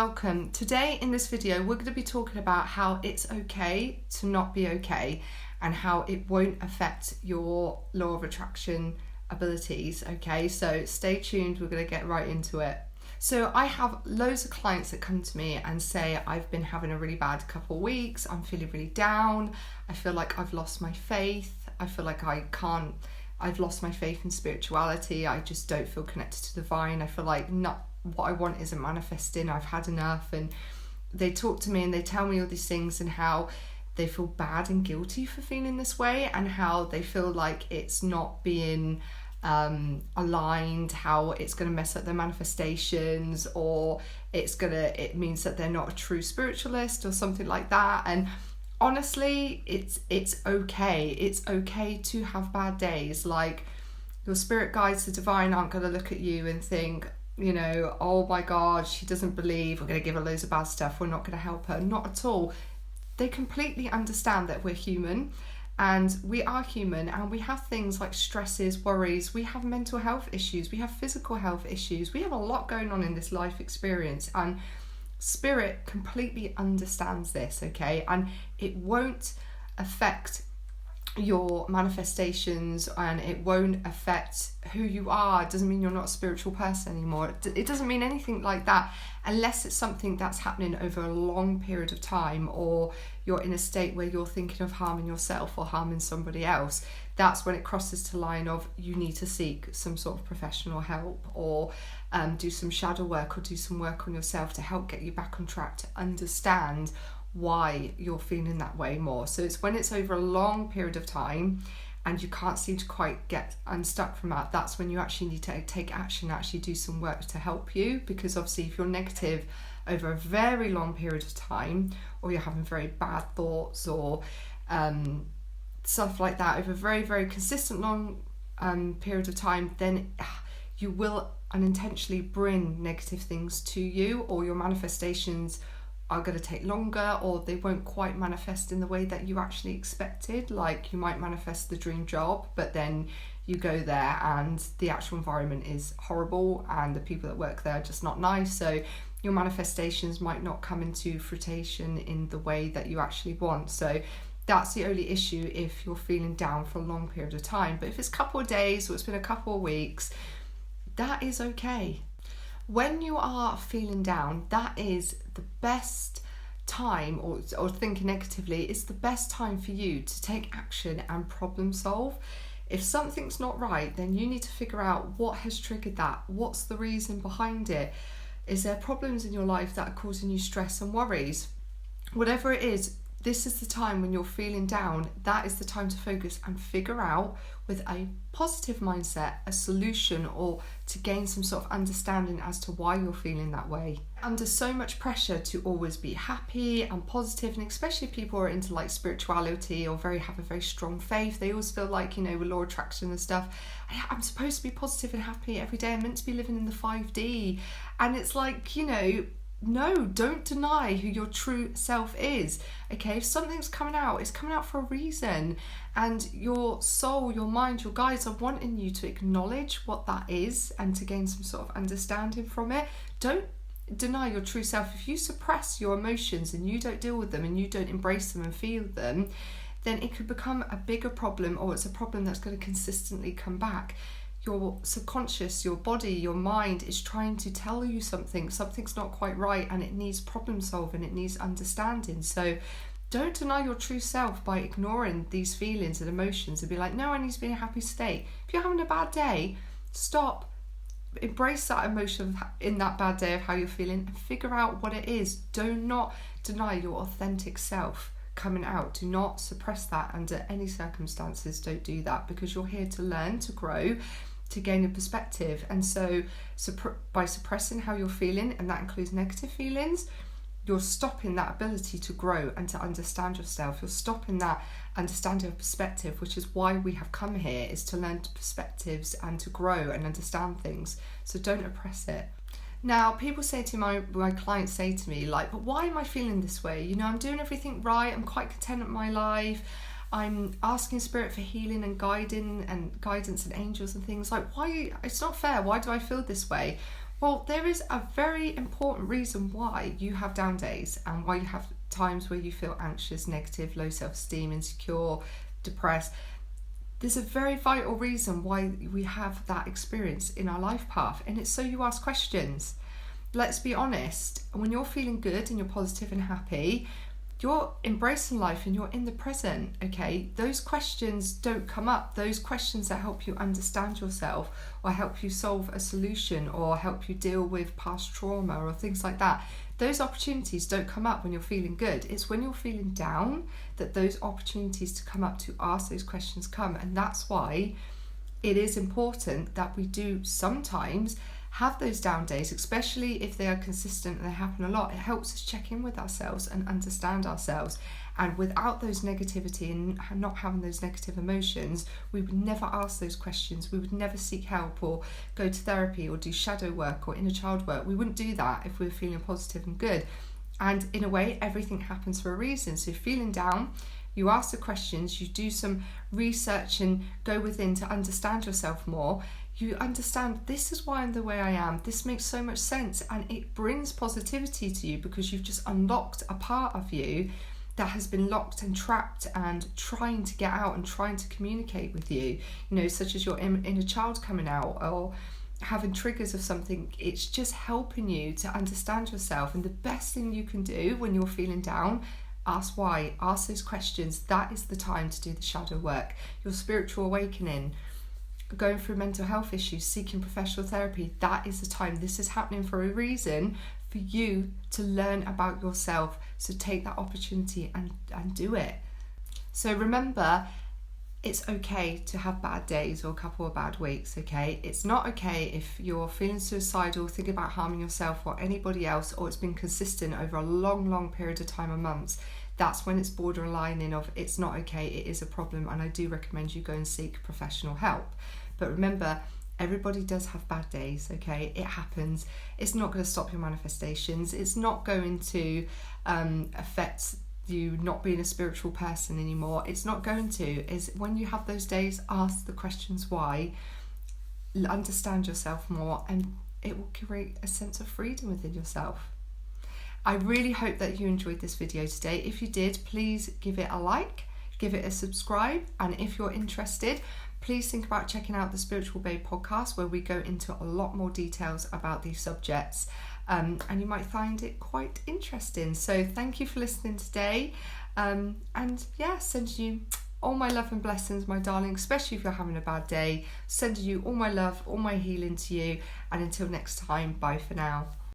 welcome. Today in this video we're going to be talking about how it's okay to not be okay and how it won't affect your law of attraction abilities. Okay, so stay tuned, we're going to get right into it. So I have loads of clients that come to me and say, I've been having a really bad couple of weeks, I'm feeling really down, I feel like I've lost my faith, I feel like I've lost my faith in spirituality, I just don't feel connected to the divine, I feel like not what I want isn't manifesting, I've had enough. And they talk to me and they tell me all these things and how they feel bad and guilty for feeling this way and how they feel like it's not being aligned, how it's going to mess up their manifestations, or it means that they're not a true spiritualist or something like that. And honestly, it's okay to have bad days. Like, your spirit guides, the divine, aren't going to look at you and think, you know, oh my God, she doesn't believe, we're going to give her loads of bad stuff, we're not going to help her. Not at all. They completely understand that we're human, and we are human, and we have things like stresses, worries, we have mental health issues, we have physical health issues, we have a lot going on in this life experience, and spirit completely understands this, okay? And it won't affect your manifestations, and it won't affect who you are. It doesn't mean you're not a spiritual person anymore. It doesn't mean anything like that, unless it's something that's happening over a long period of time, or you're in a state where you're thinking of harming yourself or harming somebody else. That's when it crosses to the line of you need to seek some sort of professional help, or do some shadow work, or do some work on yourself to help get you back on track to understand why you're feeling that way more. So it's when it's over a long period of time and you can't seem to quite get unstuck from that, that's when you actually need to take action, actually do some work to help you. Because obviously if you're negative over a very long period of time, or you're having very bad thoughts or stuff like that over a very, very consistent long period of time, then you will unintentionally bring negative things to you, or your manifestations are going to take longer, or they won't quite manifest in the way that you actually expected. Like, you might manifest the dream job, but then you go there and the actual environment is horrible and the people that work there are just not nice, so your manifestations might not come into fruition in the way that you actually want. So that's the only issue if you're feeling down for a long period of time. But if it's a couple of days or it's been a couple of weeks, that is okay. When you are feeling down, that is the best time, or thinking negatively, it's the best time for you to take action and problem solve. If something's not right, then you need to figure out what has triggered that. What's the reason behind it? Is there problems in your life that are causing you stress and worries? Whatever it is, this is the time when you're feeling down. That is the time to focus and figure out, with a positive mindset, a solution, or to gain some sort of understanding as to why you're feeling that way. Under so much pressure to always be happy and positive, and especially if people are into like spirituality or have a very strong faith, they always feel like, you know, with law of attraction and stuff, I'm supposed to be positive and happy every day, I'm meant to be living in the 5D. And it's like, you know, no, don't deny who your true self is. Okay, if something's coming out, it's coming out for a reason, and your soul, your mind, your guides are wanting you to acknowledge what that is and to gain some sort of understanding from it. Don't deny your true self. If you suppress your emotions and you don't deal with them and you don't embrace them and feel them, then it could become a bigger problem, or it's a problem that's going to consistently come back. Your subconscious, your body, your mind is trying to tell you something's not quite right, and it needs problem solving, it needs understanding. So don't deny your true self by ignoring these feelings and emotions and be like, no, I need to be in a happy state. If you're having a bad day, stop, embrace that emotion in that bad day of how you're feeling, and figure out what it is. Do not deny your authentic self coming out. Do not suppress that under any circumstances. Don't do that, because you're here to learn, to grow, to gain a perspective. And so by suppressing how you're feeling, and that includes negative feelings, you're stopping that ability to grow and to understand yourself. You're stopping that understanding of perspective, which is why we have come here, is to learn perspectives and to grow and understand things. So don't oppress it. Now, people say to my clients say to me, like, but why am I feeling this way? You know, I'm doing everything right, I'm quite content with my life, I'm asking spirit for healing and guidance and angels and things. Like, why? It's not fair. Why do I feel this way? Well, there is a very important reason why you have down days and why you have times where you feel anxious, negative, low self-esteem, insecure, depressed. There's a very vital reason why we have that experience in our life path, and it's so you ask questions. Let's be honest, when you're feeling good and you're positive and happy, you're embracing life and you're in the present, okay? Those questions don't come up. Those questions that help you understand yourself or help you solve a solution or help you deal with past trauma or things like that, those opportunities don't come up when you're feeling good. It's when you're feeling down that those opportunities to come up to ask those questions come. And that's why it is important that we do sometimes have those down days, especially if they are consistent and they happen a lot. It helps us check in with ourselves and understand ourselves. And without those negativity and not having those negative emotions, we would never ask those questions. We would never seek help or go to therapy or do shadow work or inner child work. We wouldn't do that if we were feeling positive and good. And in a way, everything happens for a reason. So feeling down, you ask the questions, you do some research and go within to understand yourself more. You understand, this is why I'm the way I am. This makes so much sense, and it brings positivity to you because you've just unlocked a part of you that has been locked and trapped and trying to get out and trying to communicate with you, such as your inner child coming out or having triggers of something. It's just helping you to understand yourself. And the best thing you can do when you're feeling down, ask why, ask those questions. That is the time to do the shadow work, your spiritual awakening, going through mental health issues, seeking professional therapy. That is the time. This is happening for a reason, for you to learn about yourself. So take that opportunity and do it. So remember, it's okay to have bad days or a couple of bad weeks, okay? It's not okay if you're feeling suicidal, thinking about harming yourself or anybody else, or it's been consistent over a long period of time or months. That's when it's borderlining of it's not okay, it is a problem, and I do recommend you go and seek professional help. But remember, everybody does have bad days, okay? It happens. It's not going to stop your manifestations. It's not going to affect you not being a spiritual person anymore. It's not going to. Is when you have those days, ask the questions why, understand yourself more, and it will create a sense of freedom within yourself. I really hope that you enjoyed this video today. If you did, please give it a like, give it a subscribe, and if you're interested, please think about checking out the Spiritual Babe podcast, where we go into a lot more details about these subjects, and you might find it quite interesting. So thank you for listening today, and yeah, sending you all my love and blessings, my darling, especially if you're having a bad day. Sending you all my love, all my healing to you, and until next time, bye for now.